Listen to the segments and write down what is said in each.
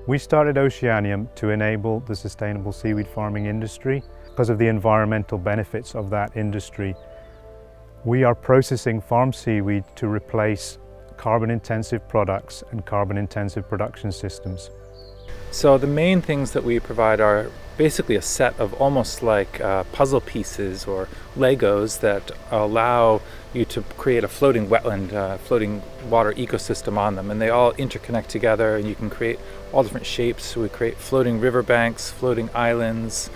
We started Oceanium to enable the sustainable seaweed farming industry because of the environmental benefits of that industry. We are processing farm seaweed to replace carbon-intensive products and carbon-intensive production systems. So the main things that we provide are basically a set of almost like puzzle pieces or Legos that allow you to create a floating wetland, floating water ecosystem on them, and they all interconnect together and you can create all different shapes. So we create floating riverbanks, floating islands,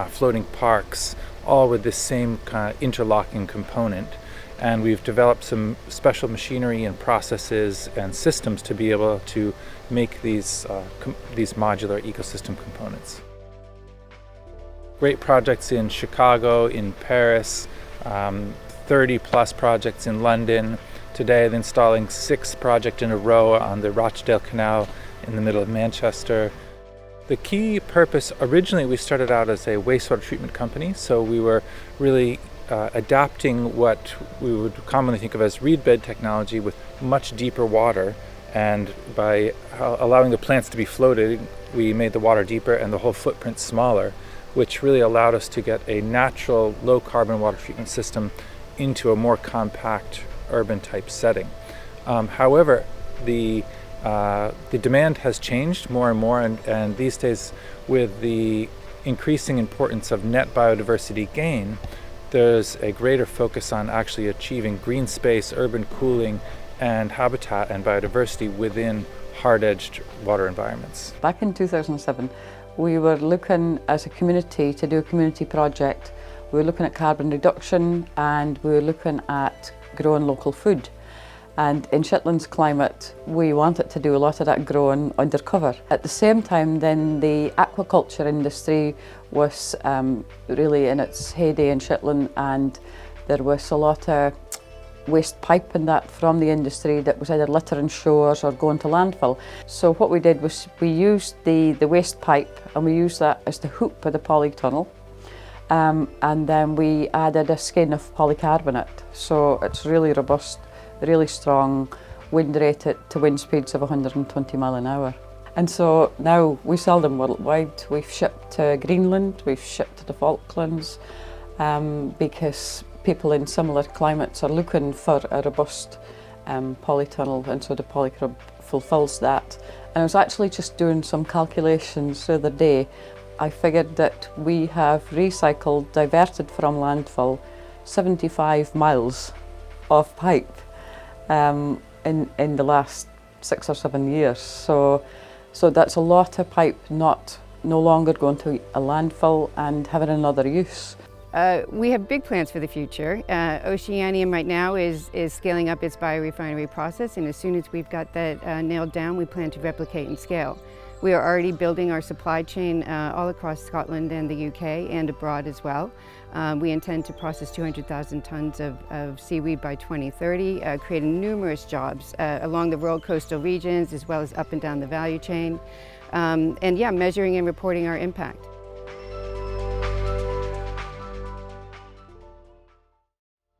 floating parks, all with this same kind of interlocking component. And we've developed some special machinery and processes and systems to be able to make these modular ecosystem components. Great projects in Chicago, in Paris, 30 plus projects in London. Today they're installing 6 projects in a row on the Rochdale Canal in the middle of Manchester. The key purpose, originally we started out as a wastewater treatment company, so we were really adapting what we would commonly think of as reed bed technology with much deeper water, and by allowing the plants to be floated, we made the water deeper and the whole footprint smaller, which really allowed us to get a natural low carbon water treatment system into a more compact urban type setting. However, the demand has changed more and more, and these days with the increasing importance of net biodiversity gain, there's a greater focus on actually achieving green space, urban cooling, and habitat and biodiversity within hard-edged water environments. Back in 2007, we were looking as a community to do a community project. We were looking at carbon reduction and we were looking at growing local food. And in Shetland's climate, we wanted to do a lot of that growing undercover. At the same time, then the aquaculture industry was really in its heyday in Shetland, and there was a lot of waste pipe and that from the industry that was either littering shores or going to landfill. So what we did was we used the waste pipe and we used that as the hoop of the polytunnel. And then we added a skin of polycarbonate. So it's really robust, really strong, wind rated to wind speeds of 120 mile an hour. And so now we sell them worldwide. We've shipped to Greenland, we've shipped to the Falklands, because people in similar climates are looking for a robust polytunnel, and so the Polycrub fulfills that. And I was actually just doing some calculations the other day. I figured that we have recycled, diverted from landfill, 75 miles of pipe in the last 6 or 7 years. So that's a lot of pipe no longer going to a landfill and having another use. We have big plans for the future. Oceanium right now is scaling up its biorefinery process, and as soon as we've got that nailed down, we plan to replicate and scale. We are already building our supply chain all across Scotland and the UK and abroad as well. We intend to process 200,000 tons of seaweed by 2030, creating numerous jobs along the rural coastal regions as well as up and down the value chain. And yeah, measuring and reporting our impact.